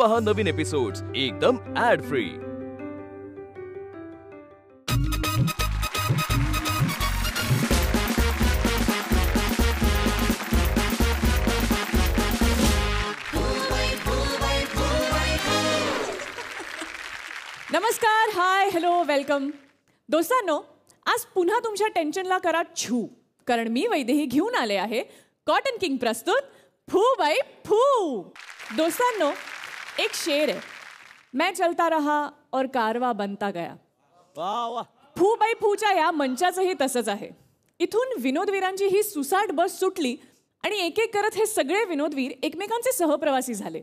पहा नवीन एपिसोड्स एकदम add free. नमस्कार, हाय, हॅलो, वेलकम. दोस्तांनो, आज पुन्हा तुमच्या टेन्शनला करा छू, कारण मी वैदेही घेऊन आले आहे कॉटन किंग प्रस्तुत फू बाई फू. दोस्तांनो, एक शेर आहे, मैं चलता रहा और कारवा बनता गया. फू बाई फूच्या या मंचाचंही तसंच आहे. इथून विनोदवीरांची ही सुसाट बस सुटली आणि एक एक करत हे सगळे विनोदवीर एकमेकांचे सहप्रवासी झाले.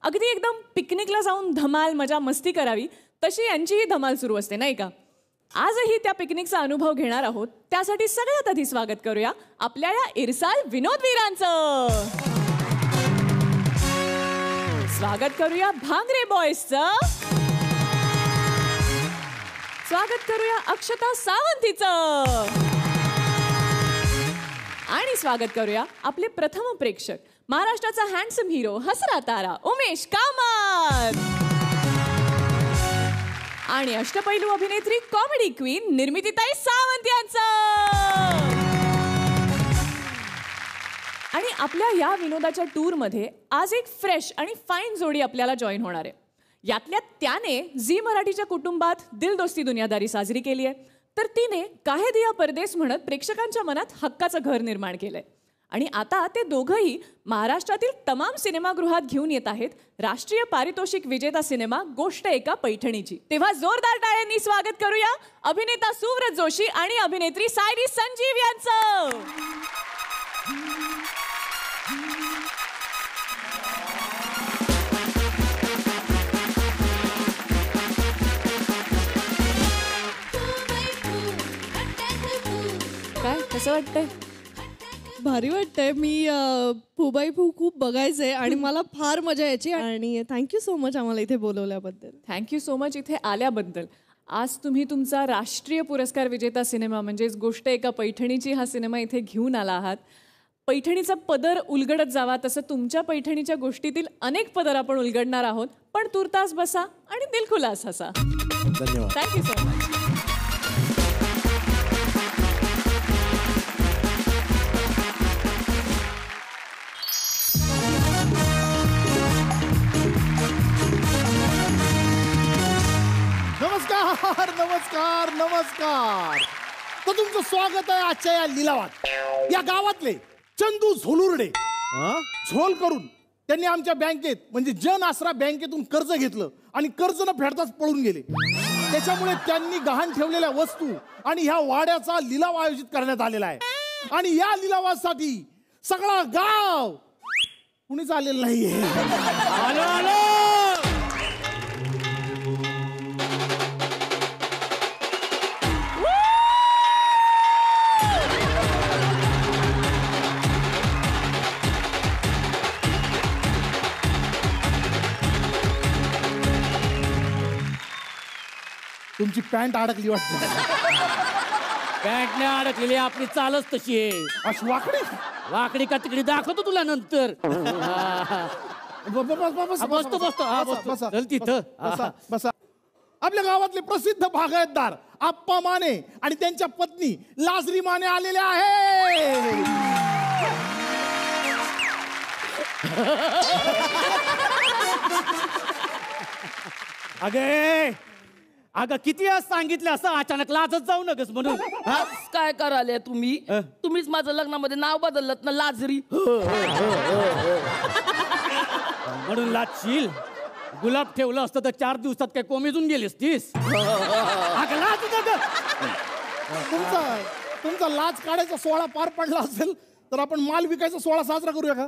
अगदी एकदम पिकनिकला जाऊन धमाल मजा मस्ती करावी तशी यांचीही धमाल सुरू असते, नाही का? आजही त्या पिकनिकचा अनुभव घेणार आहोत. त्यासाठी सगळ्यात आधी स्वागत करूया आपल्या या इरसाल विनोदवीरांचं. स्वागत करूया भांगरे बॉयजचं. स्वागत करूया अक्षता सावंतीचं. आणि स्वागत करूया आपले प्रथम प्रेक्षक, महाराष्ट्राचा हँडसम हिरो, हसरा तारा उमेश कामत. आणि अष्टपैलू अभिनेत्री, कॉमेडी क्वीन निर्मितीताई सावंत यांचं. आणि आपल्या या विनोदाच्या टूरमध्ये आज एक फ्रेश आणि फाईन जोडी आपल्याला जॉईन होणार आहे. यातल्या त्याने झी मराठीच्या कुटुंबात दिल दोस्ती दुनियादारी साजरी केली आहे, तर तिने काहे दिया परदेस म्हणत प्रेक्षकांच्या मनात हक्काचं घर निर्माण केलंय. आणि आता ते दोघंही महाराष्ट्रातील तमाम सिनेमागृहात घेऊन येत आहेत राष्ट्रीय पारितोषिक विजेता सिनेमा गोष्ट एका पैठणीची. तेव्हा जोरदार टाळ्यांनी स्वागत करूया अभिनेता सुव्रत जोशी आणि अभिनेत्री सायरी संजीव यांचं. काय कसं वाटतंय? भारी वाटतंय. मी फू बाई फू खूप बघायचंय आणि मला फार मजा यायची. आणि थँक्यू सो मच आम्हाला इथे बोलवल्याबद्दल. थँक्यू सो मच इथे आल्याबद्दल. आज तुम्ही तुमचा राष्ट्रीय पुरस्कार विजेता सिनेमा म्हणजेच गोष्ट एका पैठणीची हा सिनेमा इथे घेऊन आला आहात. पैठणीचा पदर उलगडत जावा तसं तुमच्या पैठणीच्या गोष्टीतील अनेक पदर आपण उलगडणार आहोत. पण तुर्तास बसा आणि दिलखुलास हसा. धन्यवाद. Thank you so much. नमस्कार नमस्कार नमस्कार. तर तुमचं स्वागत आहे आजच्या या लिलावात. या गावातले चंदू झोलुर्डे झोल करून त्यांनी आमच्या बँकेत म्हणजे जन आसरा बँकेतून कर्ज घेतलं आणि कर्ज न फेडताच पळून गेले. त्याच्यामुळे त्यांनी गहाण ठेवलेल्या वस्तू आणि ह्या वाड्याचा लिलाव आयोजित करण्यात आलेला आहे. आणि या लिलावासाठी सगळा गाव कुणीच आलेलं नाहीये. तुमची पॅन्ट अडकली वाटते. पॅन्ट नाही अडकलेली, आपली चालच तशी आहे. अशी वाकडी वाकडी का तिकडे दाखवतो तुला नंतर. बसतो बसतो चल तिथं बसा. आपल्या गावातले प्रसिद्ध बागायतदार आप्पा माने आणि त्यांच्या पत्नी लाजरी माने आलेले आहे. अगं किती वेळा सांगितलं असं अचानक लाजत जाऊ नकस म्हणून. काय कराले तुम्ही? तुम्हीच माझं लग्नामध्ये नाव बदललं ना, लाजरी. म्हणून लाजशील. गुलाब ठेवलं असतं तर 4 दिवसात काय कोमेजून गेलीस तीस. तुमचा लाज काढायचा सोहळा पार पडला असेल तर आपण माल विकायचा सोहळा साजरा करूया का?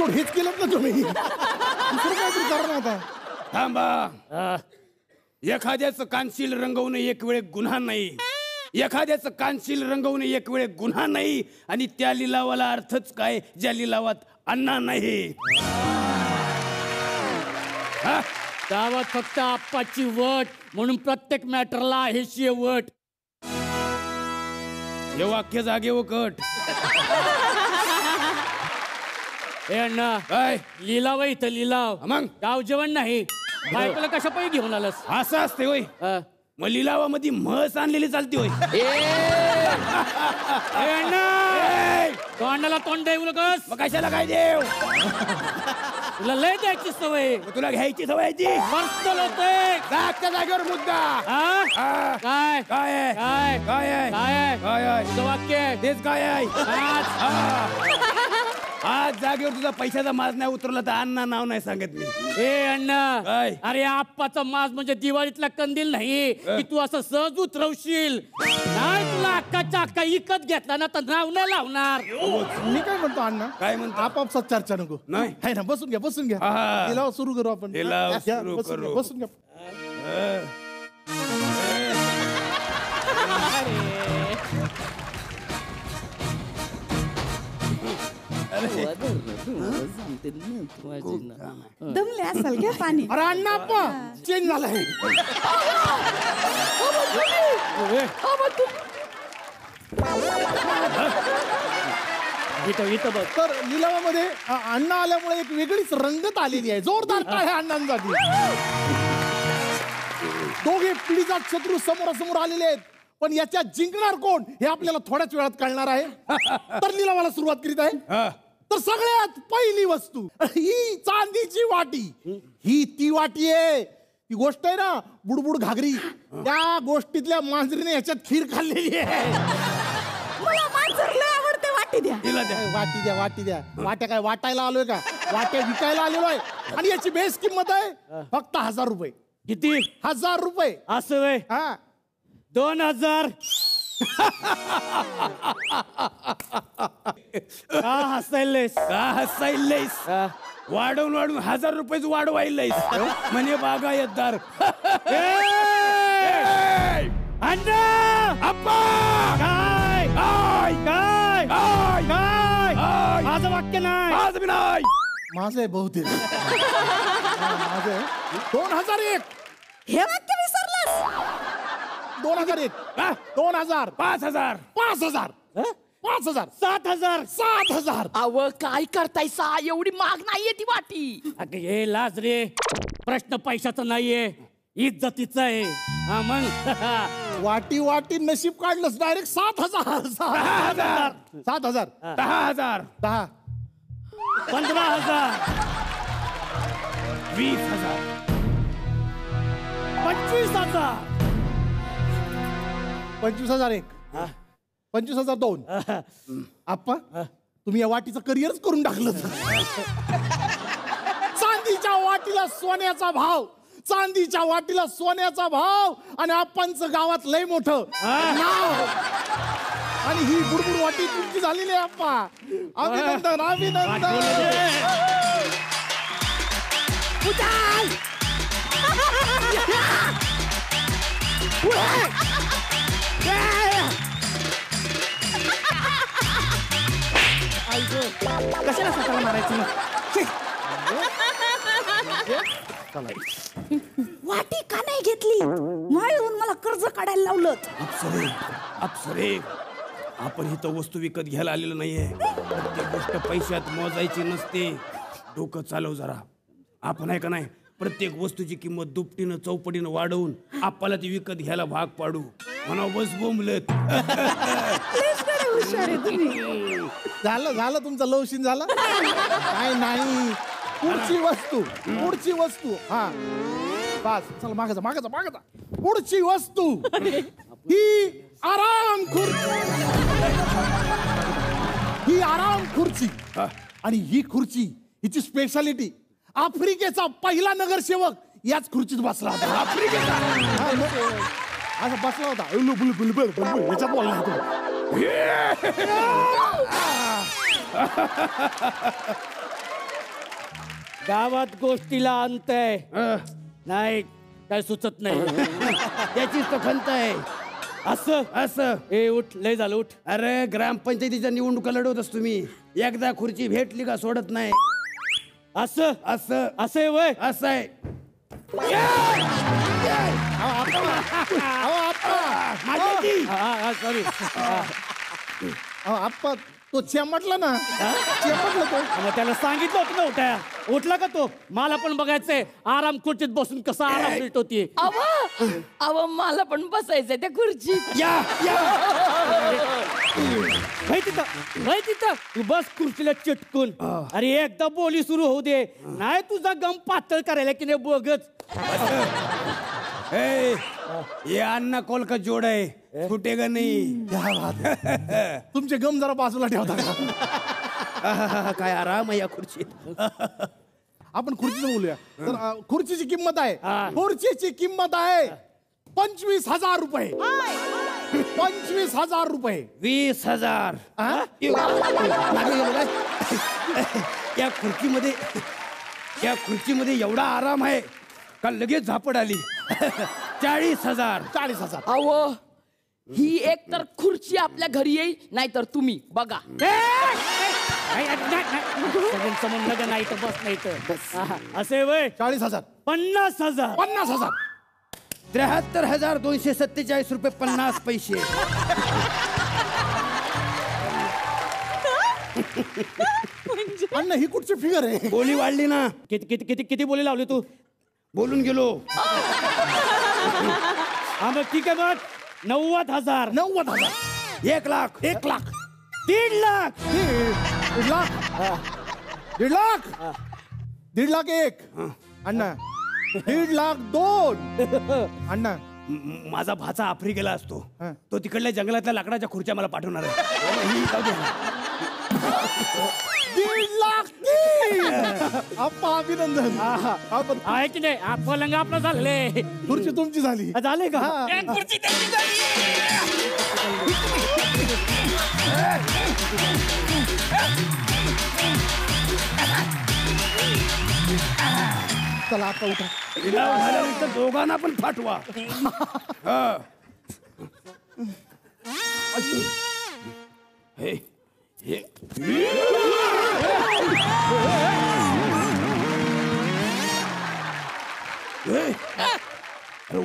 एपिसोड हेच केलं ना तुम्ही दुसरं काहीतरी कारण होता. थांबा. एखाद्याचं कानशील रंगवणं एक वेळ गुन्हा नाही. एखाद्याचं कानशील रंगवणं एक वेळ गुन्हा नाही. आणि त्या लिलावाला अर्थच काय ज्या लिलावात अन्ना नाही. गावात फक्त आप्पाची वट म्हणून प्रत्येक मॅटरला आहे शेवट. हे वाक्य जागेवर कट. हे अण्णा काय लिलाव आहे इथं लिलाव. मग गाव जेवण नाही. बायकोला कशा पायी घेऊन आलास. असं असते होय. मग लिलावामध्ये म्हस आणलेली चालते होय. तोंडाला तोंड देऊ नकस. मग कशाला काय देव. तुला लय द्यायची सवय. तुला घ्यायची सवय ती मस्त होते. जागच्या जागेवर मुद्दा. काय काय काय काय काय काय तुझं वाक्य तेच काय आहे. आज जागेवर तुझा पैशाचा माज नाही उतरला तर अण्णा नाव नाही सांगत मी. ए अण्णा अरे आप्पाचा माज म्हणजे दिवाळीतला कंदील नाही की तू असं सहज उतरवशील. नाही तुला अक्काच्या अक्का इकत घेतला ना तर नाव नाही लावणार. मी काय म्हणतो अण्णा. काय म्हणतो. आपापसात चर्चा नको. नाही आहे ना. बसून घ्या बसून घ्या. लिलाव सुरू करू आपण. बसून घ्या. दमले असाल घ्या पाणी. अरे अण्णा आप्पा चेंज झालाय. तर लिलावामध्ये अण्णा आल्यामुळे एक वेगळीच रंगत आलेली आहे. जोरदार टाळ्या अण्णांसाठी. दोघे पिढीचा शत्रू समोरासमोर आलेले आहेत. पण याच्यात जिंकणार कोण हे आपल्याला थोड्याच वेळात कळणार आहे. तर लिलावाला सुरुवात करीत आहे. तर सगळ्यात पहिली वस्तू ही चांदीची वाटी. ही ती वाटी आहे. ती गोष्ट आहे ना बुडबुड घागरी. त्या गोष्टीतल्या मांजरीने याच्यात खीर खाल्लेली आहे. मला मांजर लय आवडते. वाटी द्या. वाटी द्या वाटी द्या. वाट्या काय वाटायला आलोय का. वाट्या विकायला आलेलो आहे. आणि याची बेस किंमत आहे फक्त 1000 रुपये. किती. 1000 रुपये. असं वय. हा 2000. का हसायलेस. का हसायलेस. वाढवून वाढून 1000 रुपये वाढवायलेस म्हणे बागायतदार. अण्णा अप्पा काय काय काय काय काय माझं वाक्य नाही. माझं नाही. माझं आहे बहुतेक. माझं आहे 2001. हे वाक्य विसरलास. 2001 2000 5000 5000 5000 7000 7000. अव काय करताय सा. एवढी महाग नाहीये ती वाटी. अगं हे लाज रे. प्रश्न पैशाचा नाहीये इज्जतीचा आहे. हा मग वाटी वाटी नशीब काढलंस डायरेक्ट 7000 10,000 7000 10,000 10 15,000 20,000 25,000 25,001 25,002. आप्पा तुम्ही या वाटीचं करिअरच करून टाकलं. चांदीच्या वाटीला सोन्याचा भाव. चांदीच्या वाटीला सोन्याचा भाव. आणि आप्पांचं गावात लय मोठं नाव. आणि ही बुडबुड वाटी तुमची झालेली आहे आप्पा. अभिनंदन अभिनंदन. कशाला स्वतःला मारायचं. वाटी का नाही घेतली. म्हणून मला कर्ज काढायला लावलं. अप्सरे अप्सरे आपण इथं वस्तू विकत घ्यायला आलेलो नाहीये. प्रत्येक गोष्ट पैशात मोजायची नसते. डोकं चालव जरा. आपण आहे का नाही प्रत्येक वस्तूची किंमत दुपटीनं चौपटीनं वाढवून आपल्याला ती विकत घ्यायला भाग पाडू. म्हणा बस बोंबलत. झालं झालं तुमचं लवशीन झालं. काय नाही. पुढची वस्तू हा बस चला मागायचा मागायचा मागायचा. पुढची वस्तू ही आराम खुर्ची. ही आराम खुर्ची. आणि ही खुर्ची हिची स्पेशालिटी आफ्रिकेचा पहिला नगरसेवक याच खुर्चीत बसला होता. आफ्रिकेचा असं बसला होता. याच्यात बोलला होता. गावात गोष्टीला अंत आहे नाही काय सुचत नाही त्याचीच तर खंत आहे. असं असं ए उठ लय झालं उठ. अरे ग्रामपंचायतीच्या निवडणुका लढवतोस तुम्ही, एकदा खुर्ची भेटली का सोडत नाही. असं असं असं आहे वय असं आहे. सॉरी आप्पा तो चेमटला ना, चेमटला तो. मग त्याला सांगितलं होतं ना उठाया, उठला का तो? मला पण बघायचंय आराम खुर्चीत बसून कसा आराम भेटतोती. अव मला पण बसायचंय त्या खुर्चीत. तिथं तू बस खुर्चीला चिटकून. अरे एकदा बोली सुरू होऊ दे, नाही तुझा गम पातळ करायला की नाही बघच. ये अन्ना कोल का जोड आहे, फुटेगा नाही. तुमचे गम जरा बाजूला ठेवता का? काय आराम आहे या खुर्चीत. आपण खुर्चीचं बोलूया. तर खुर्चीची किंमत आहे, खुर्चीची किंमत आहे 25,000 रुपये. 25,000 रुपये. 20,000. या खुर्चीमध्ये एवढा आराम आहे का लगेच झापड आली. 40,000. 40,000. अव ही एक तर खुर्ची आपल्या घरी येईल, नाहीतर तुम्ही बघा. समजलं नाही तर बस नाही तर असे वय. 40,000. 50,000. 50,000. 73,247 रुपये 50 पैसे. अण्णा ही कुठची फिगर आहे? बोली वाढली ना, किती किती किती किती बोली लावली तू? बोलून गेलो. हा मग ठीक आहे मग 90,000. 90,000. 1 लाख. 1 लाख. 3 लाख. 1 लाख. 1.5 लाख. 1.5 लाख 1. अण्णा 1.5 लाख 2. अण्णा माझा भाचा आफ्रिकेला असतो, तो तिकडल्या जंगलातल्या लाकडाच्या खुर्च्या मला पाठवणार आहे. 1.5 लाख 3. आप्पा अभिनंदन. आपण आहे की नाही? पलंग आपलं झाले. खुर्ची तुमची झाली. झाले का? चला आता उठा. झाल्यानंतर दोघांना पण फाटवा.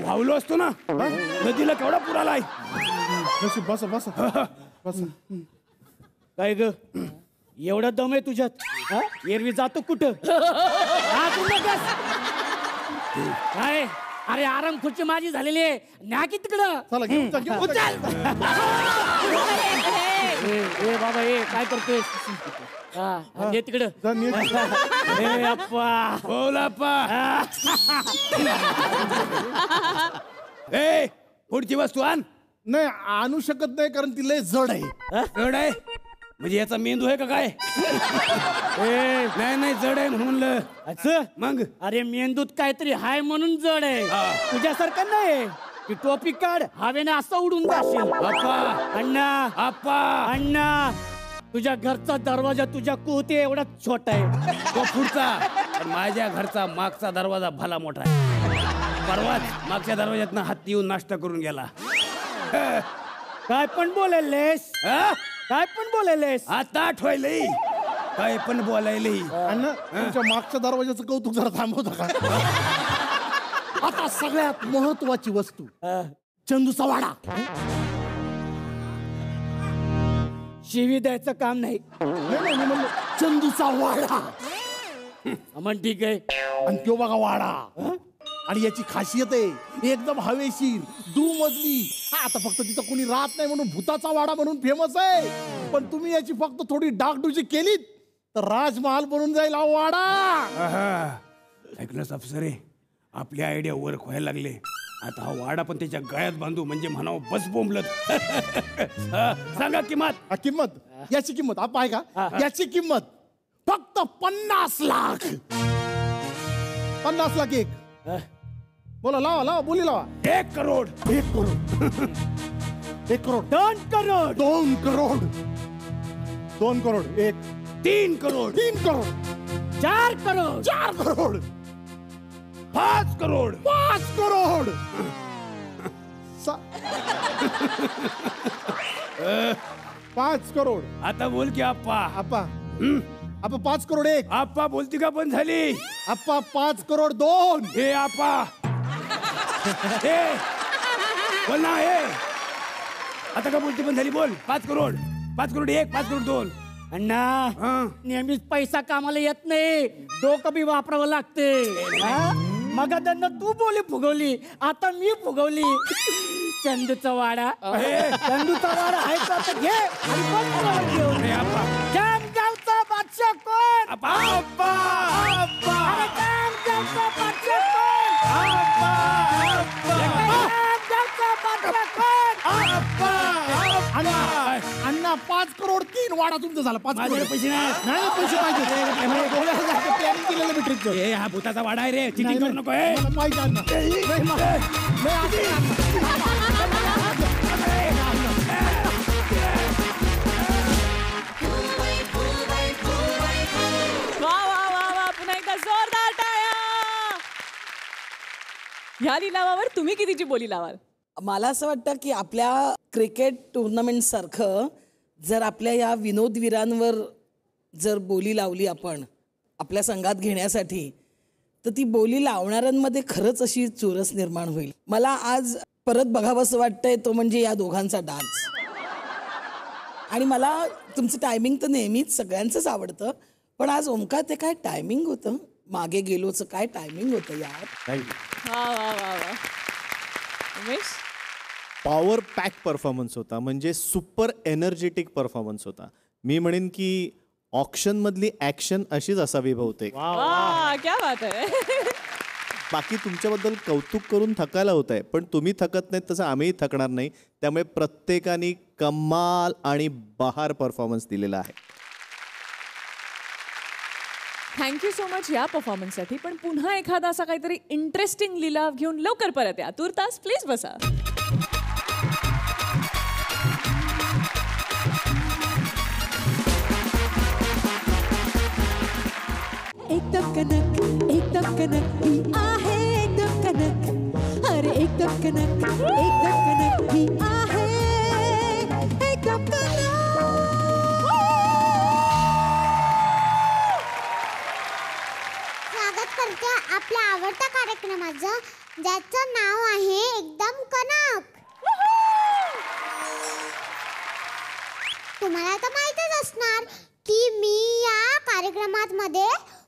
वावलो असतो ना, नदीला केवढा पूर आलाय. बस बस बस. काय ग एवढा दम आहे तुझ्यात? एरवी जातो कुठं? काय अरे आराम खुर्ची माझी झालेली आहे, न्या की तिकडं. चला घेऊन जा, घेऊन जा. ए बाबा ए काय करतोय? ये तिकडं. ए अप्पा बोल अप्पा. ए पुढची वस्तू आण. नाही आणू शकत नाही कारण ती लय जड आहे. जड आहे म्हणजे याचा मेंदू आहे का काय? नाही जड आहे म्हणून म्हणलं. अच्छा मग अरे मेंदूत काहीतरी हाय म्हणून जड आहे, तुझ्यासारखं नाही. ती टोपी काढ, हवेने असं उडून जाशील. अप्पा अण्णा अप्पा अण्णा तुझ्या घरचा दरवाजा तुझ्या कोते एवढा छोटा आहे. तो पुढचा, पण माझ्या घरचा मागचा दरवाजा भला मोठा आहे. परवाच मागच्या दरवाज्यातनं हत्ती येऊन नाश्ता करून गेला. काय पण बोलायलेस? काय पण बोलायलेस? आता आठवायलंय काय पण बोलायलंय. अण्णा तुमच्या मागच्या दरवाजाचं कौतुक जरा थांबवता का? आता सगळ्यात महत्वाची वस्तू चंदूचा वाडा. शिवी द्यायचं काम नाही. नाही, मी म्हणलो चंदूचा वाडा. मग ठीक आहे. आणि तो बघा वाडा, आणि याची खासियत आहे एकदम हवेशीर दुमजली. आता फक्त तिथं कोणी राहत नाही म्हणून भूताचा वाडा म्हणून फेमस आहे, पण तुम्ही याची फक्त थोडी डागडुजी केलीत तर राजमहाल बनून जाईल हा वाडा. ऐकलंस अफसरे, आपली आयडिया वर्क व्हायला लागले. आता हा वाडा पण त्याच्या गळ्यात बांधू म्हणजे म्हणावं बस बोंबलत. सांगा किंमत. किंमत याची किंमत आप आहे का? याची किंमत फक्त 50 लाख. 50 लाख. एक बोला, लावा बोली लावा. 1 करोड. 1 करोड. 1 करोड. 2 करोड. 2 करोड. 2 करोड. 1 3 करोड. 3 करोड. 4 करोड 4 करोड 5 करोड 5 करोड 5 करोड. आता बोल की आप्पा. आप्पा आप्पा 5 करोड 1. आप्पा बोलती का बंद झाली? आप्पा 5 करोड 2. हे आप्पा हे बोल ना हे. आता का बोलती बंद झाली? बोल. 5 करोड 5 करोड 1 5 करोड 2. अण्णा हा. नेहमीच पैसा कामाला येत नाही, डोकं बी वापरावं लागते. मग त्यांना तू बोली फुगवली, आता मी फुगवली. चंदूचा वाडा चंदूचा वाडा आहे का? तर घे आणि बंद करून घेऊन ये. जामगावचा बादशाह कोण? आप्पा आप्पा आप्पा अरे जामगावचा बादशाह कोण? जामगावचा बादशाह कोण? अण्णा 5 करोड 3 वाडा तुमचा झाला. 5 माझ्याकडे करोड पैसे नाही. नाही पैसे पाहिजे. प्लॅनिंग केलेलं मी ट्रिकचं. हे हा भूताचा वाडा आहे रे. चिटिंग करू नको. हे मला पाहिजे अण्णा. वा वा वा वा, पुन्हा एकदा जोरदार टाळ्या. ह्या लिलावावर तुम्ही कितीची बोली लावाल? मला असं वाटतं की आपल्या क्रिकेट टुर्नामेंट सारखं जर आपल्या या विनोदवीरांवर जर बोली लावली आपण आपल्या संघात घेण्यासाठी, तर ती बोली लावणाऱ्यांमध्ये खरंच अशी चुरस निर्माण होईल. मला आज परत बघावंसं वाटतंय तो म्हणजे या दोघांचा डान्स. आणि मला तुमचं टायमिंग तर नेहमीच सगळ्यांचंच आवडतं, पण आज ओमकार ते काय टायमिंग होतं, मागे गेलोचं काय टायमिंग होतं यार. वा वा वा वा. उमेश, पॉवर पॅक परफॉर्मन्स होता, म्हणजे सुपर एनर्जेटिक परफॉर्मन्स होता. मी म्हणेन की ऑक्शनमधली ॲक्शन अशीच असावी बहुतेक. वा क्या बात आहे. बाकी तुमच्याबद्दल कौतुक करून थकायला होत आहे, पण तुम्ही थकत नाहीत तसं आम्हीही थकणार नाही. त्यामुळे प्रत्येकाने कमाल आणि बहार परफॉर्मन्स दिलेला आहे. थँक्यू सो मच या परफॉर्मन्ससाठी. पण पुन्हा एखादा असा काहीतरी इंटरेस्टिंग लिलाव घेऊन लवकर परत या. तुर्तास प्लीज बसा. एकदम कनक ही आहे एकदम कनक. अरे एकदम कनक ही आहे एकदम कनक. स्वागत करते आपल्या आवडत्या कार्यक्रमाचं, ज्याचं नाव आहे एकदम कनक. तुम्हाला तर माहितच असणार की मी या कार्यक्रमामध्ये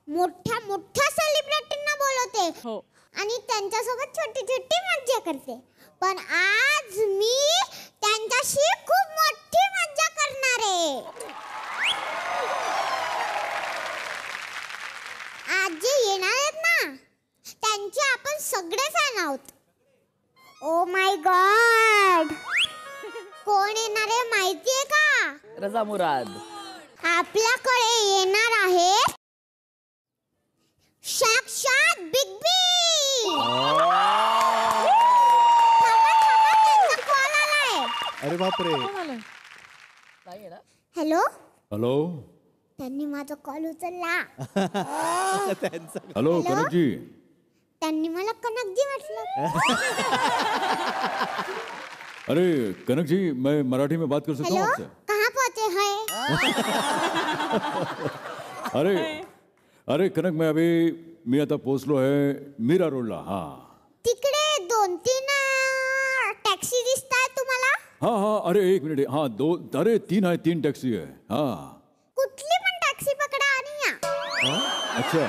मोठ्या मोठ्या सेलिब्रिटींना बोलवते हो. आणि त्यांच्यासोबत छोटी छोटी मज्जा करते. पण आज मी त्यांच्याशी खूप मोठी मज्जा करणार आहे. आज जे येणार आहेत ना, त्यांचे आपण सगळे फॅन आहोत. ओ माय गॉड, कोण येणार आहे माहितीये का? रजा मुराद. आपल्याकडे येणार आहे साक्षात बिग बी. त्यांचा कॉल आलाय. अरे बापरे. हॅलो हॅलो त्यांनी माझा कॉल उचलला. हॅलो कनक जी. त्यांनी मला कनकजी म्हटलं. अरे कनक जी, मैं मराठी में बात कर सकता हूँ हेलो आपसे? कहाँ पहुंचे हैं? अरे कनक, मी आता पोचलो आहे मीरा रोडला. हा तिकडे 2-3 टॅक्सी दिसताय तुम्हाला. हाँ हाँ, अरे एक मिनिट. हाँ 3 टॅक्सी आहे. हाँ कुठली पण टॅक्सी पकडा आणि या. अच्छा.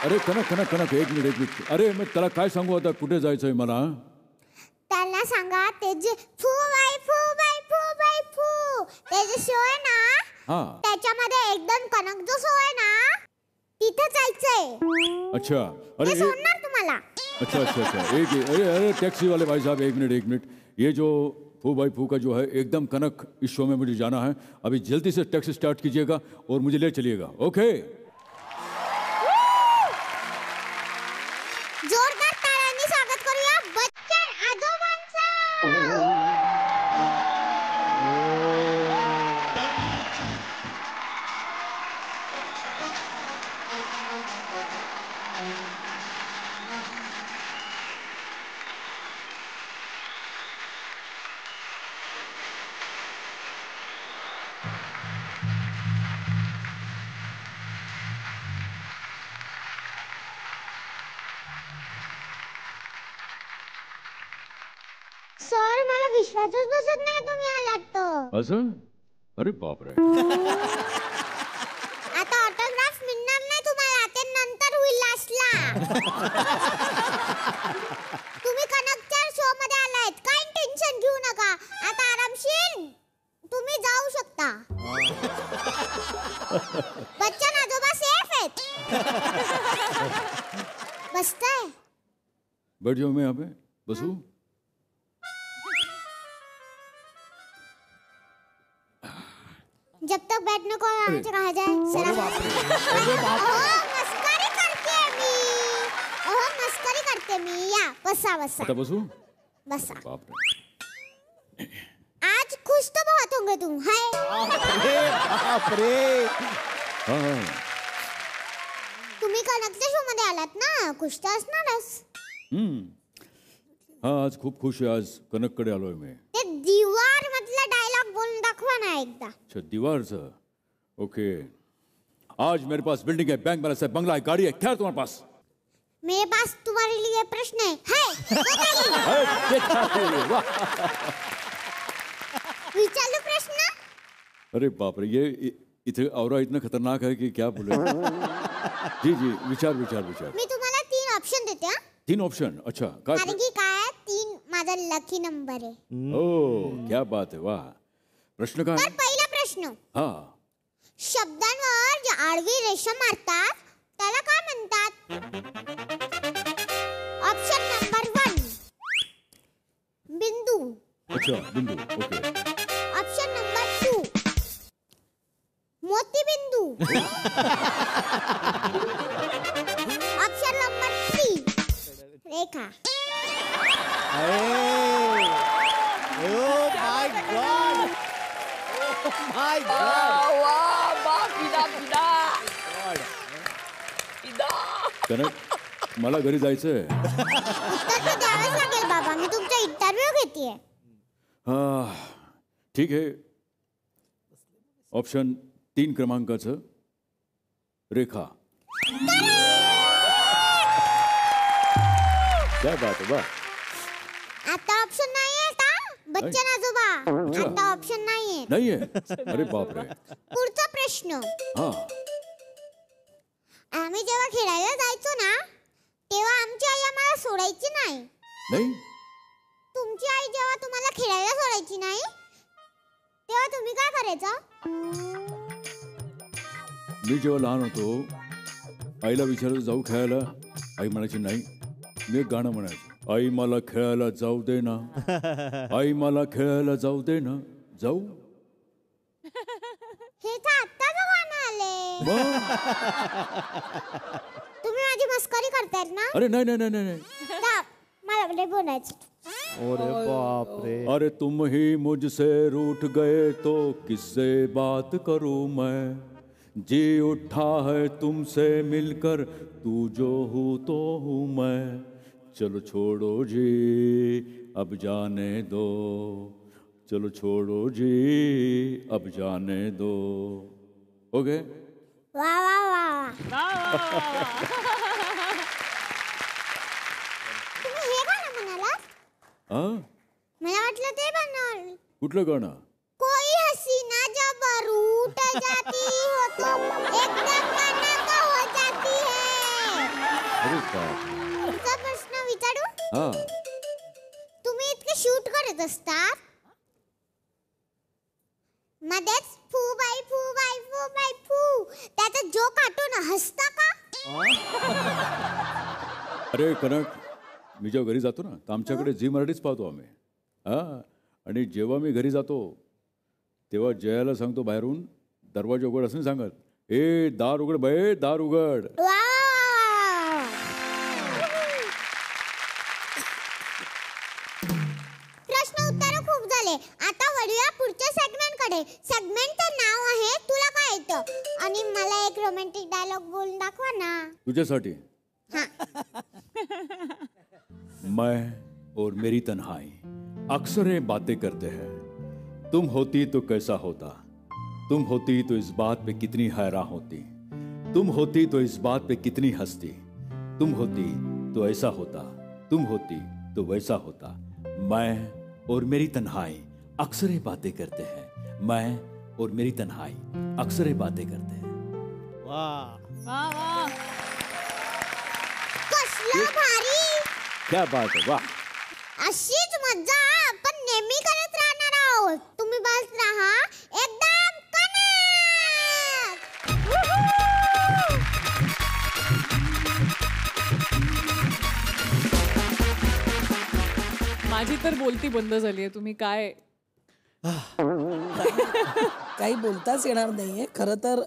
अरे कनक एक मिनिट. अरे मी त्याला काय सांगू आता, कुठे जायचंय मला? त्यांना सांगा ते जे फू बाई फू ते जे शो आहे ना, हाँ त्याच्यामध्ये एकदम कनक जो शो आहे ना, तिथे जायचंय. अच्छा. ते अरे सोडणार तुम्हाला. अच्छा. अरे टैक्सी वाले भाई साहब, एक मिनट. ये जो फू भाई फू का जो है एकदम कनक, इस शो में मुझे जाना है. अभी जल्दी से टैक्सी स्टार्ट कीजिएगा और मुझे ले चलिएगा. ओके. जोरदार टाळ्यांनी स्वागत करूया बच्चन आजोबांचं. सर मला विश्वासच बसत नाही तुम्ही आलात तर. असं? अरे बापरे. आता ऑटोग्राफ मिळणार नाही तुम्हाला, ते नंतर होईल लास्टला. तुम्ही कनकच्या शो मध्ये आलात, काही टेन्शन घेऊ नका. आता आरामशीर तुम्ही जाऊ शकता. बच्चन आजोबा सेफ आहेत. बसताय? बैठ जाओ, मैं यहाँ पे बसू. जब तक बैठने को कहा जाए. मस्करी करते मी. मस्करी करते मी. या बसा बसा. आता बसू. बसा. बापरे. आज खुश तो बहुत होंगे तुम. हाय. हाँ. तुम्ही कनकच्या शो मध्ये आलात ना, खुश तर असणारच. हाँ, आज खूप खुश आहे. आज कनककडे आलोय मी. ते दीवार मधला डायलॉग बोलून दाखवा ना एकदा. अच्छा, दीवारचं. ओके. आज मेरे पास बिल्डिंग है, बैंक बैलेंस है, बंगला है, गाड़ी है. क्या है तुम्हारे पास? मेरे पास तुम्हारे लिए प्रश्न है. विचारलो प्रश्न. अरे बाप रे, ये इथे औरा इतना खतरनाक है कि क्या बोले. जी जी, विचार विचार विचार. मी तुम्हाला 3 ऑप्शन देते. 3 ऑप्शन. अच्छा, काय? कारण की काय 3 माझा लकी नंबर आहे. ओ, क्या बात है, वाह. प्रश्न काय? तर पहिला प्रश्न. हा. शब्दांवर जे आडवी रेषा मारतात त्याला काय म्हणतात? ऑप्शन नंबर 1 बिंदू. अच्छा, बिंदू. ओके. ऑप्शन नंबर 2 मोतीबिंदू. ऑप्शन नंबर 3 रेखा. कनक, मला घरी जायचंय. उत्तर तर द्यावंच लागेल बाबा, मी तुमचा इंटरव्ह्यू घेतेय. हा, ठीक आहे. ऑप्शन 3 क्रमांकाचं रेखा. क्या बात है, वाह. आता ऑप्शन नाहीये का बच्चन आजोबा? अच्छा. आता ऑप्शन नाहीये. नाहीये. अरे बाप रे. पुढचा प्रश्न. हा. आम्ही जेव्हा खेळायला जायचो ना, तेव्हा आमची आई आम्हाला सोडायची नाही. नाही. तुमची आई जेव्हा तुम्हाला खेळायला सोडायची नाही, तेव्हा तुम्ही काय करायचं? मी जेव्हा लहान होतो, आईला विचारलं जाऊ खेळायला. आई म्हणायची नाही. मी एक गाणं म्हणायचो, आई मला खेळायला जाऊ दे ना, आई मला खेळायला जाऊ दे ना, जाऊ. हे तर आत्ताच गाणं आले. तुम्ही माझी मस्करी करतायत ना? अरे नाही नाही नाही नाही. मला बडे बोलायचं. अरे बाप रे. अरे तुम ही मुझसे रूठ गए तो किससे बात करूं मैं, जी उठा है तुमसे मिलकर, तू जो हूँ तो हूँ मैं, चलो छोड़ो जी अब जाने दो, चलो छोड़ो जी अब जाने दो. ओके. वा वा वा. तुम्ही हे गाणं म्हणालात? मला वाटलं ते बनवलं. कुठलं गाणं? कोई हसीना जब रूठ जाती हो तो एकदम कनक हो जाती है. अरे बाप. पुढचा प्रश्न विचारू? हा. तुम्ही इतके शूट करत असतात, मध्येच फू बाई फू बाई फू बाई फू त्याचा जो काटून हसता का? अरे कनक, मी जेव्हा घरी जातो ना, तर आमच्याकडे झी मराठीच पाहतो आम्ही. हा. आणि जेव्हा मी घरी जातो तेव्हा जयाला सांगतो बाहेरून, दरवाजा उघड असं सांगत, ए दार उघड बाई, दार उघड. प्रश्न उत्तर खूप झाले. आता वळूया पुढच्या सेगमेंट कडे. सेगमेंटचं नाव आहे तुला काय येतं, आणि मला एक रोमॅन्टिक डायलॉग बोलून दाखवा ना. तुझ्यासाठी. हाँ. मैं और मेरी तन्हाई अक्सर ये बातें करते हैं, तुम होती तो कैसा होता, तुम होती तो इस बात पे कितनी हैरान होती, तुम होती तो इस बात पे कितनी हंसती, तुम होती तो ऐसा होता, तुम होती तो वैसा होता, मैं और मेरी तन्हाई अक्सर ही बातें करते हैं, मैं और मेरी तन्हाई अक्सर ही बातें करते हैं. वाह. कसलं भारी. क्या बात है, वाह. अशीच मज्जा आपण नेहमी करत राहणार आहोत. तुम्ही बस राहा एकदम कनेक्ट. माझी तर बोलती बंद झाली आहे. तुम्ही काय काही बोलताच येणार नाहीये खरं तर.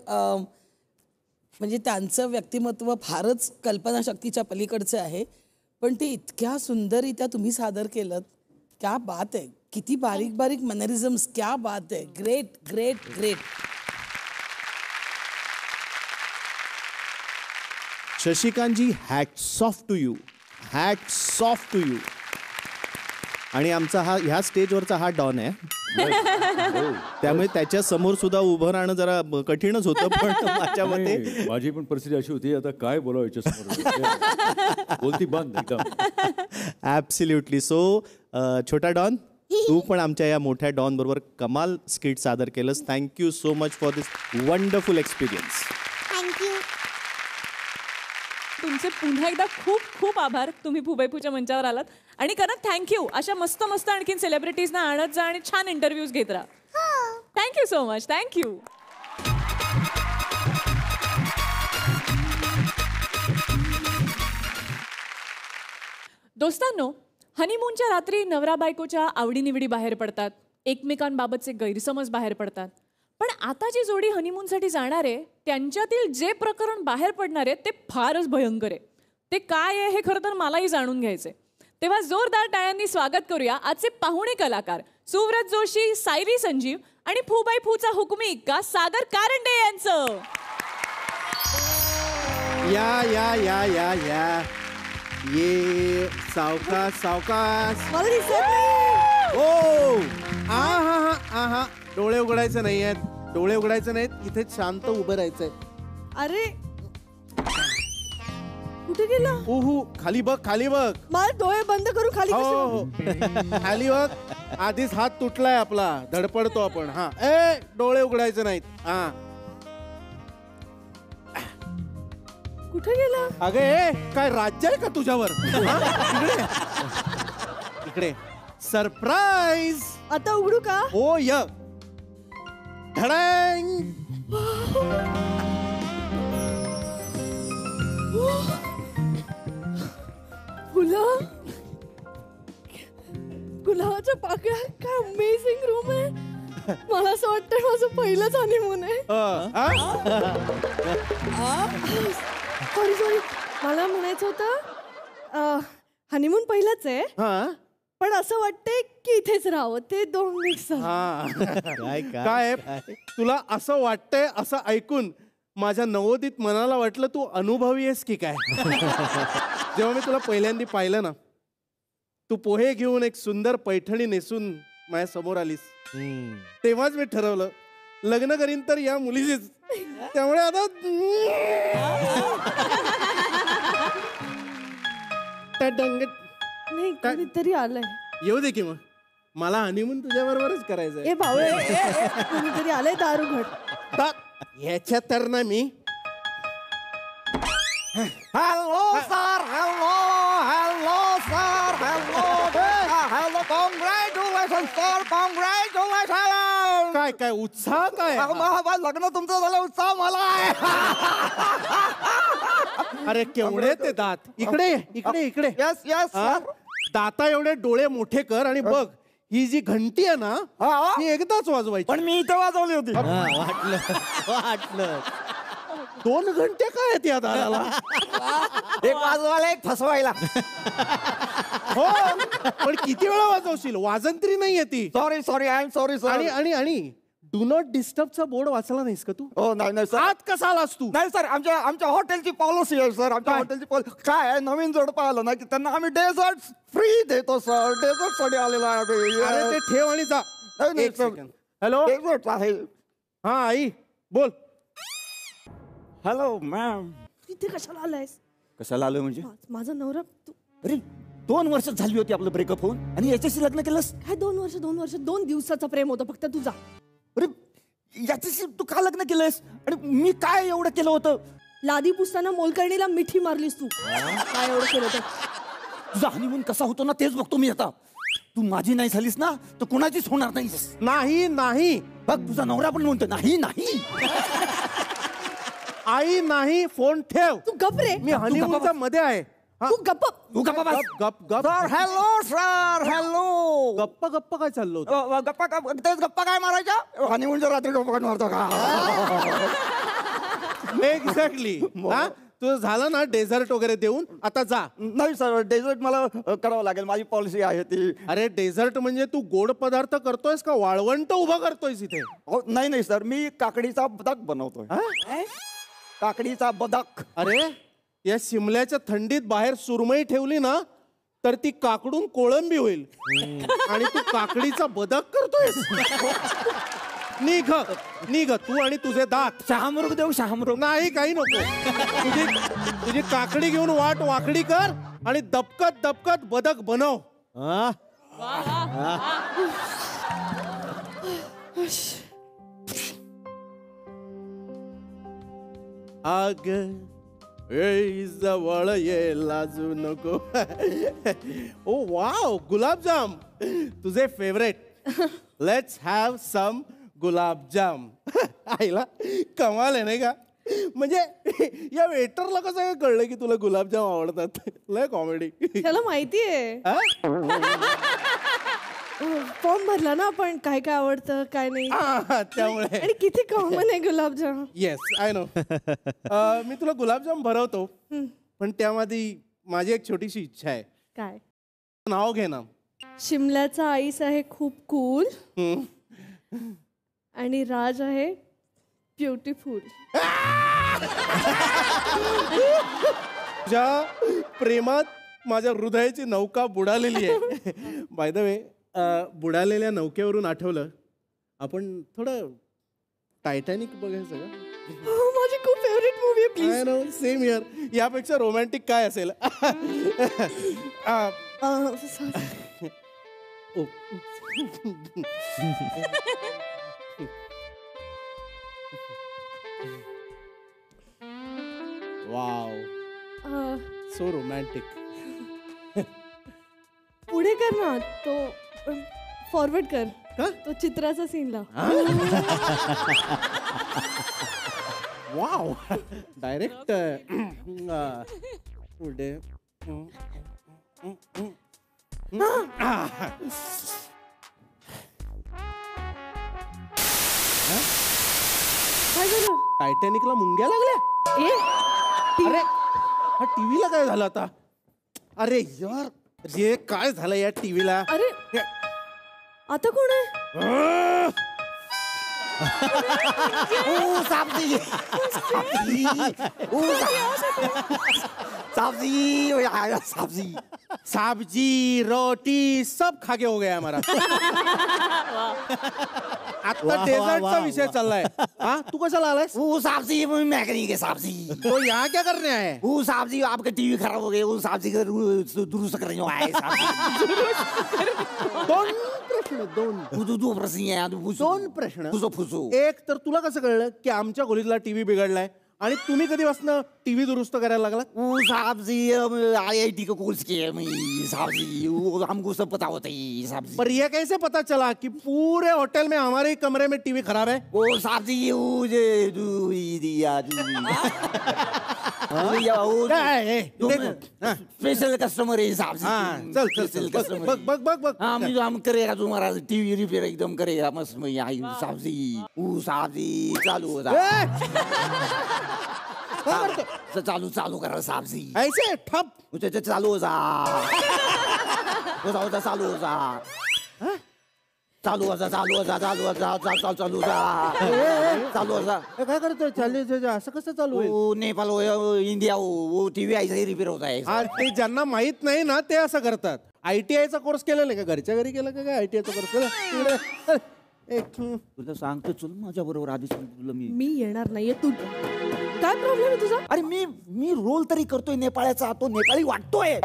म्हणजे त्यांचं व्यक्तिमत्व फारच कल्पनाशक्तीच्या पलीकडचं आहे, पण ते इतक्या सुंदररित्या तुम्ही सादर केलं. क्या बात आहे. किती बारीक बारीक मॅनरिझम्स. क्या बात आहे. Great great great. Shashikantji, hats off to you, hats off to you. आणि आमचा हा ह्या स्टेजवरचा हा डॉन आहे, त्यामुळे त्याच्या समोर सुद्धा उभं राहणं जरा कठीणच होतं. पण माझ्या मते माझी पण परिस्थिती अशी होती, आता काय बोलावं याच्यासमोर. बोलती बंद एकदम. ॲब्सल्युटली. सो छोटा डॉन, तू पण आमच्या या मोठ्या डॉन बरोबर कमाल स्किट सादर केलंस. Thank you so much for this wonderful experience. Thank you. तुमचे पुन्हा एकदा खूप खूप आभार. तुम्ही फुबाईपूच्या मंचावर आलात. आणि करण थँक्यू. अशा मस्त मस्त आणखीन सेलिब्रिटीजना आणत जा आणि छान इंटरव्ह्यूज घेत राहा. Thank you so much. थँक्यू. दोस्तांनो, हनीमूनच्या रात्री नवरा बायकोच्या आवडीनिवडी बाहेर पडतात, एकमेकांबाबतचे गैरसमज बाहेर पडतात. पण आता जी जोडी हनीमूनसाठी जाणार आहे त्यांच्यातील जे प्रकरण बाहेर पडणार आहे ते फारच भयंकर आहे. ते काय आहे हे खरं तर मलाही जाणून घ्यायचंय. तेव्हा जोरदार टाळ्यांनी स्वागत करूया आजचे पाहुणे कलाकार सुव्रत जोशी, सायली संजीव आणि फुबाई फूचा हुकुमी इक्का सागर कारंडे यांचं. या या या या या ये सावकाश सावकाश. ओ हा डोळे उघडायचे नाही आहेत, डोळे उघडायचे नाहीत. इथे शांत उभं राहायचंय. अरे कुठे गेला? ओहो, खाली बघ, खाली बघ. मला डोळे बंद करू खाली. हो खाली बघ. आधीच हात तुटलाय आपला, धडपडतो आपण. हा ए डोळे उघडायचे नाहीत. हा कुठे गेला? अगं ए काय राज्य आहे का तुझ्यावर? इकडे इकडे. सरप्राईज. आता उघडू का? हो य धडांग. फुलं, गुलाबाच्या पाकळ्या. काय अमेझिंग रूम आहे. मला असं वाटतं माझं पहिलंच हनीमून आहे. सॉरी सॉरी, मला म्हणायचं होतं हनीमून पहिलंच आहे, पण असं वाटतंय की इथेच राहावं. ते दोन मिक्स. काय तुला असं वाटतंय असं ऐकून माझ्या नवोदित मनाला वाटलं तू अनुभवी आहेस की काय. जेव्हा मी तुला पहिल्यांदा पाहिलं ना, तू पोहे घेऊन एक सुंदर पैठणी नेसून माझ्या समोर आलीस, तेव्हाच मी ठरवलं लग्न करीन तर या मुलीचीच. त्यामुळे आता नाही कोणीतरी आलंय. येऊ दे की मग, मला हनीमून तुझ्या बरोबरच करायचंय. ए भाऊ, कोणीतरी आलंय दारू घट. ह्याच्या तर ना मी. Hello sir, hello hello sir, hello hello. Congratulations sir, congratulations. काय काय उत्साह काय? लग्न तुमचं झालं, उत्साह मला आहे. अरे केवढे ते दात. इकडे इकडे इकडे. Yes yes. दाता एवढे डोळे मोठे कर आणि बघ, ही जी घंटी आहे ना, ही एकदाच वाजवायची. पण मी इथे वाजवली होती. वाटलं 2 घंटे काय आहेत या दाराला? एक वाजवायला, एक फसवायला. हो, पण किती वेळा वाजवशील? वाजंत्री नाहीये ती. Sorry sorry, I am sorry sir. आणि डू नॉट डिस्टर्बचा बोर्ड वाचला नाहीस का तू? हो नाही सर. आत कसा आलास तू? नाही सर, आमच्या हॉटेलची पॉलिसी आहे सर. आमच्या हॉटेलची पॉलिसी काय आहे, नवीन जोडपं आलं ना की त्यांना आम्ही डेझर्ट फ्री देतो सर. डेझर्ट साठी आलेला आहे. अरे ते ठेव आणि जा. हॅलो, डेझर्ट आहे. हा आई बोल. Hello ma'am. इथे कशाला आलायस? कशाला आलोय म्हणजे? माझा नवरा. अरे 2 वर्ष झाली होती आपलं ब्रेकअप होऊन आणि याच्याशी लग्न केलंस? काय 2 वर्ष 2 दिवसाचं प्रेम होतं फक्त. तुझा अरे याच्याशी तू का लग्न केलंस? आणि मी काय एवढं केलं होतं? लादी पुसताना मोलकर्णीला मिठी मारलीस तू. काय एवढं केलं होतं? तुझा हनीमून कसा होतो ना तेच बघतो मी आता. तू माझी नाही झालीस ना तर कोणाचीच होणार नाहीस. नाही नाही बघ तुझा नवरा पण म्हणतो नाही नाही. आई नाही, फोन ठेव. तू गप रे. मी हनीमूनच्या मध्ये आहे. तू गप्प. तू गप्पा बस. गप गप. Sir hello sir hello. गप्पा गप्पा काय चाललो होतं? गप्पा तेच गप्पा काय मारायच्या? हनीमूनच्या रात्री गप्पा मारतो का? एक्झॅक्टली. तुझं झालं ना डेझर्ट वगैरे देऊन, आता जा. नाही सर डेझर्ट मला करावं लागेल, माझी पॉलिसी आहे ती. अरे डेझर्ट म्हणजे तू गोड पदार्थ करतोयस का वाळवंट उभं करतोयस इथे? नाही सर मी काकडीचा बदक बनवतोय. काकडीचा बदक. अरे या शिमल्याच्या थंडीत बाहेर सुरमई ठेवली ना तर ती काकडून कोळंबी होईल आणि तू काकडीचा बदक करतोयस. निघ तू आणि तुझे दात. शहामृग देऊ शहामृग? नाही काही नको. तुझी काकडी घेऊन वाट वाकडी कर आणि दबकत दबकत बदक बनव. आग ए जवळ ये लाजू नको. ओ वाव गुलाबजाम तुझे फेवरेट. लेट्स हॅव सम गुलाबजाम. आईला कमाल आहे नाही का? म्हणजे या वेटरला कसं काय कळलं की तुला गुलाबजाम आवडतात? लय कॉमेडी. त्याला माहितीये. फॉर्म भरला ना आपण काय काय आवडतं काय नाही त्यामुळे. आणि किती कॉमन आहे गुलाबजाम. Yes I know. मी तुला गुलाबजाम भरवतो पण त्यामध्ये माझी एक छोटीशी इच्छा आहे. काय? नाव घे ना. शिमल्याचा आईस आहे खूप कूल आणि राज आहे ब्युटिफुल. तुझ्या प्रेमात माझ्या हृदयाची नौका बुडालेली आहे. बाय द वे बुडालेल्या नौकेवरून आठवलं आपण थोडं टायटॅनिक बघायचं का? माझी खूप फेवरेट मूवी आहे. प्लीज. Same here. यापेक्षा रोमॅन्टिक काय असेल? Wow so romantic. पुढे कर ना तो. फॉरवर्ड कर का तो चित्राचा सीन लाव. वाव डायरेक्ट पुढे. काय झालं? टायटॅनिकला मुंग्या लागल्या. अरे हा टीव्हीला काय झालं आता? अरे यार रे काय झालं या टीव्हीला? अरे आता कोण आहे? साबजी साबजी सब्जी रोटी सब खाके हो गया हमारा. आता डेजर्टचा विषय चाललाय. हाँ तू कशाला आलायस? वो साबजी मैं करेंगे साबजी. तो यहाँ क्या करने आए? वो साबजी आपका टीवी खराब हो गया, वो साबजी का दुरुस्त करने आए. दोन प्रश्न. तुझं फुसू. एक तर तुला कसं कळलं की आमच्या खोलीतला टीव्ही बिघडलाय आणि तुम्ही कधीपासून टीव्ही दुरुस्त करायला लागला? वो साहब जी IIT का कोर्स किया मैं साहब जी, वो हमको सब पता होता है साहब जी. पर ये कैसे पता चला कि पूरे होटल में हमारे ही कमरे में टीवी खराब है? वो साहब जी वो स्पेशल कस्टमर है साहब जी. चल चल चल बघ बघ बघ. हम करेगा तुम्हारा टीवी रिपेयर एकदम करेगा मस्त में साहब जी. वो साहब जी चालू हो चालू करा साहब जी. ऐसे ठप चालू हो जा चालू हो जा काय करतोय? चालू असं कसं चालू आहे? नेपाल हो इंडिया हो टीव्ही ऐसा रिपेअर होत आहे. ते ज्यांना माहित नाही ना ते असं करतात. ITI चा कोर्स केलेला का? घरच्या घरी केला का काय ITI चा कोर्स केला? तुला सांगतो चल माझ्या बरोबर आधी तुला मी येणार नाहीये. तू काय प्रॉब्लेम आहे तुझा? अरे मी रोल तरी करतोय नेपाळ्याचा, तो नेपाळी वाटतोय.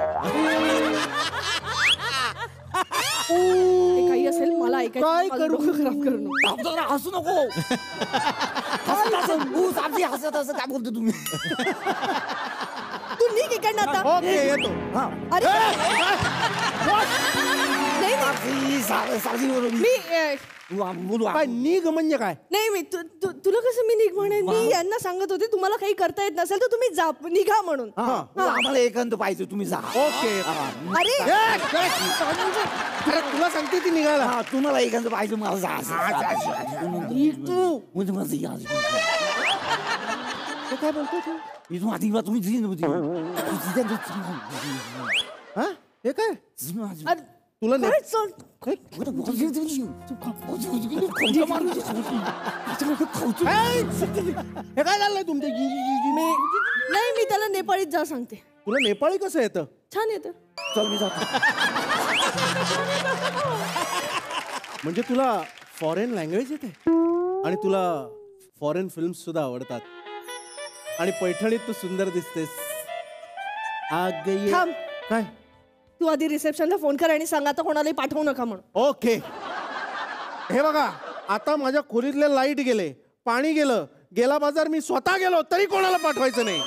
काही असेल मला ऐकायचं. काय माझं करू? डोकं खराब करू नको. हसू नको. हसत असं काय बोलतो तुम्ही? तू निघ इकडनं आता. ओके येतो. अरे बोलू काय निघ म्हणजे काय? नाही मी तुला कसं मी निघ म्हणेन? मी यांना सांगत होते तुम्हाला काही करता येत नसेल तर तुम्ही जा, निघा म्हणून. आम्हाला एकांत पाहिजे, तुम्ही जा. ओके. अरे अरे तुला सांगते ती निघाला. तुम्हाला एकांत पाहिजे, मला जा. तू म्हणजे माझं काय बोलतो तू? इथून आधी तुम्ही हे काय तुला काय चल? हे काय झालंय तुमच्या? नाही मी त्याला नेपाळीत जा सांगते. तुला नेपाळी कसं येतं? छान येतं. चल मी जातो. म्हणजे तुला फॉरेन लँग्वेज येते आणि तुला फॉरेन फिल्म्स सुद्धा आवडतात आणि पैठणीत तू सुंदर दिसतेस. थांब. काय? तू आधी रिसेप्शनला फोन कर आणि सांग आता कोणालाही पाठवू नका म्हणून. ओके. हे बघा आता माझ्या खोलीतले लाईट गेले, पाणी गेलं, गेला बाजार मी स्वतः गेलो तरी कोणाला पाठवायचं नाही.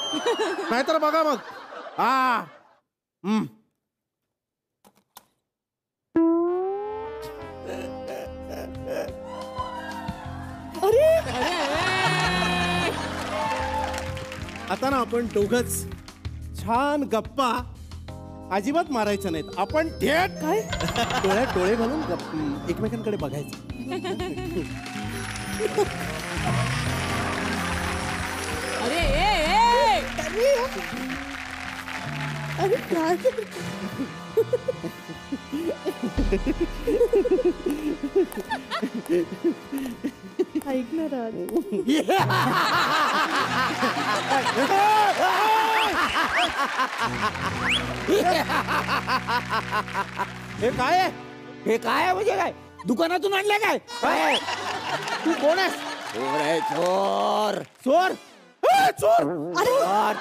नाहीतर बघा मग. अरे आता ना आपण दोघच छान गप्पा अजिबात मारायचं नाहीत. आपण थेट काय डोळ्यात डोळे घालून एकमेकांकडे बघायचं. अरे अरे काय? ऐक ना राज. हे काय आहे? हे काय आहे म्हणजे काय? दुकानातून आणलं काय? काय तू कोण आहेस? चोर आहे, चोर. चोर? चोर?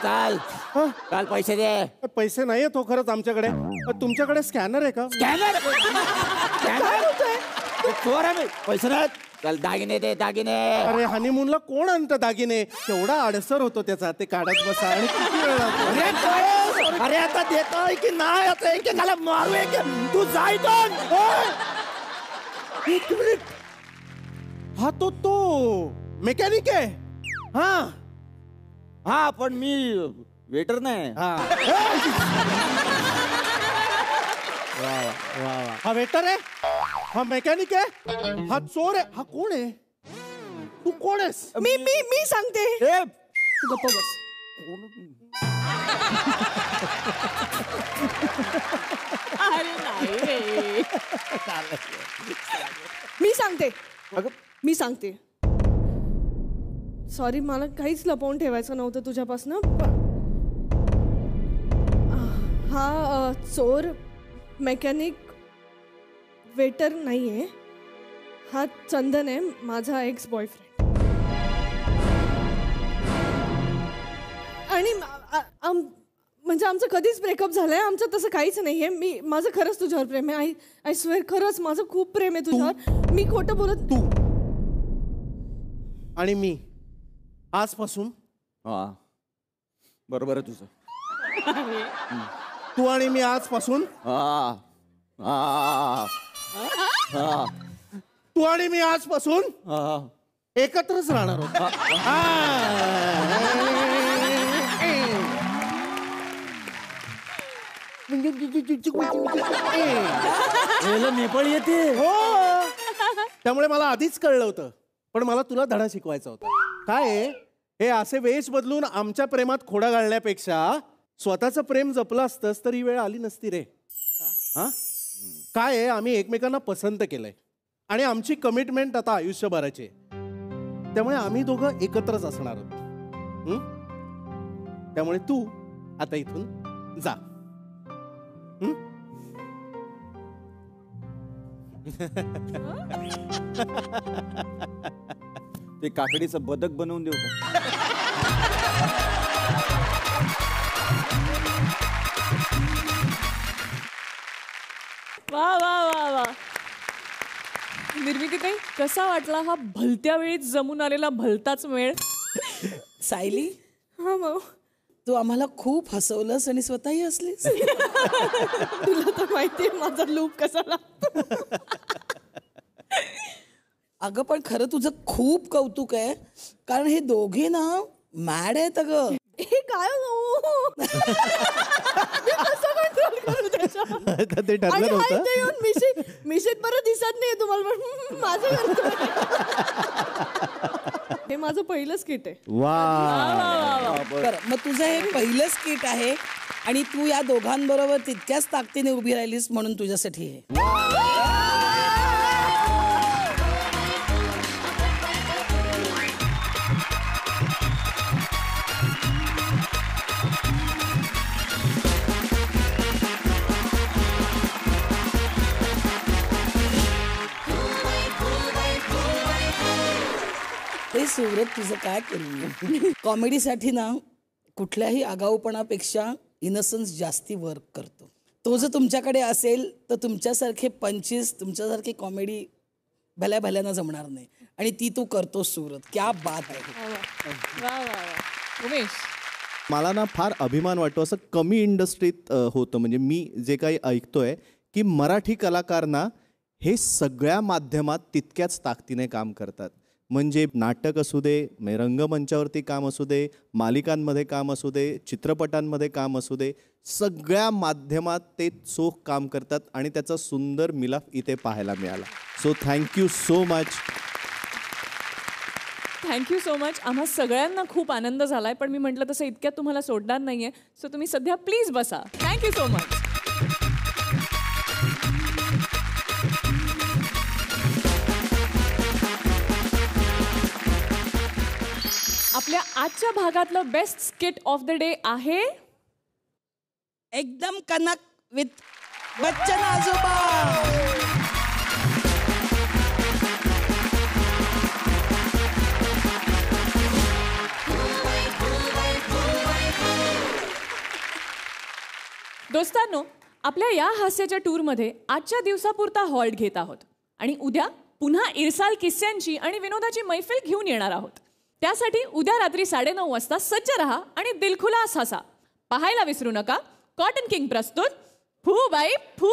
चाल चाल, पैसे दे. पैसे नाहीये तो खरंच आमच्याकडे. तुमच्याकडे स्कॅनर आहे का? स्कॅनर? चोर आहे. पैसे नाही. चल दागिने दे, दागिने. अरे हनीमूनला कोण आणतं दागिने? केवढा अडसर होतो त्याचा, ते काढत बसा आणि किती वेळ लागतो. अरे आता देतोय की नाही? आता एकेकाला मारू. तू जाय. एक मिनिट. हा तो मेकॅनिक आहे. हा पण मी वेटर नाही. हा वेटर आहे, हा मेकॅनिक आहे, हा चोर आहे. हा कोण आहे? तू कोण आहेस? मी सांगते. तू गप्प बस. मी सांगते. सॉरी, मला काहीच लपवून ठेवायचं नव्हतं तुझ्यापासून. हा चोर मेकॅनिक वेटर नाहीये. हा चंदन आहे, माझा एक्स बॉयफ्रेंड. आणि म्हणजे आमचं कधीच ब्रेकअप झालंय. आमचं तसं काहीच नाहीये. माझं खरंच तुझ्यावर प्रेम आहे. आय स्वेअर, खरंच माझं खूप प्रेम आहे तुझ्यावर. मी खोटं बोलत. तू आणि मी आजपासून. बरोबर आहे तुझं. तू आणि मी आजपासून. तू आणि मी आजपासून एकत्रच राहणार आहोत. नेपाळी येते. हो, त्यामुळे मला आधीच कळलं होतं. पण मला तुला धडा शिकवायचा होता. काय हे असे वेश बदलून आमच्या प्रेमात खोडा घालण्यापेक्षा स्वतःचं प्रेम जपलं असतंस तर ही वेळ आली नसती रे. काय आम्ही एकमेकांना पसंत केलंय आणि आमची कमिटमेंट आता आयुष्यभराची. त्यामुळे आम्ही दोघं एकत्रच असणार आहोत. त्यामुळे तू आता इथून जा. ते काकडीचं बदक बनवून देऊ का? वा वा वा वा. निर्मिती ताई, कसा वाटला हा भलत्या वेळीत जमून आलेला भलताच वेळ? सायली, हा भाऊ, तू आम्हाला खूप हसवलंस आणि स्वतःही हसलीस. तुला तर माहितीये माझा लूप कसा लागतो. अगं पण खरं तुझं खूप कौतुक आहे, कारण हे दोघे ना मॅड आहेत अगं. हे काय ते ठरलं नव्हतं. मिशीत बरं दिसत नाही तुम्हाला, पण माझं करतोय. हे माझं पहिलं स्किट आहे. वा. बरं, मग तुझं हे पहिलं स्किट आहे आणि तू या दोघांबरोबर तितक्याच ताकदीने उभी राहिलीस म्हणून तुझ्यासाठी हे. ते सुरत तुझं काय करू. कॉमेडीसाठी ना कुठल्याही आगाऊपणापेक्षा इनसन्स जास्ती वर्क करतो. तो जर तुमच्याकडे असेल तर तुमच्यासारखे पंचीस, तुमच्यासारखी कॉमेडी भल्या भल्यानं जमणार नाही आणि ती तू करतो सुरत. क्या बात आहे. वा वा वा. उमेश, मला ना फार अभिमान वाटतो. असं कमी इंडस्ट्रीत होतं. म्हणजे मी जे काही ऐकतोय की मराठी कलाकार ना हे सगळ्या माध्यमात तितक्याच ताकदीने काम करतात. म्हणजे नाटक असू दे, रंगमंचावरती काम असू दे, मालिकांमध्ये काम असू दे, चित्रपटांमध्ये काम असू दे, सगळ्या माध्यमात ते चोख काम करतात आणि त्याचा सुंदर मिलाफ इथे पाहायला मिळाला. So thank you so much. Thank you so much. आम्हा सगळ्यांना खूप आनंद झालाय, पण मी म्हटलं तसं इतक्यात तुम्हाला सोडणार नाहीये. सो तुम्ही सध्या प्लीज बसा. Thank you so much. आपल्या आजच्या भागातलं best skit of the day आहे एकदम कनक विथ बच्चन आजोबा. दोस्तांनो, आपल्या या हास्याच्या टूरमध्ये आजच्या दिवसापुरता हॉल्ट घेत आहोत आणि उद्या पुन्हा इरसाल किस्स्यांची आणि विनोदाची मैफिल घेऊन येणार आहोत. त्यासाठी उद्या रात्री 9:30 वाजता सज्ज रहा आणि दिलखुलास हसा. पाहायला विसरू नका. कॉटन किंग प्रस्तुत फू बाई फू.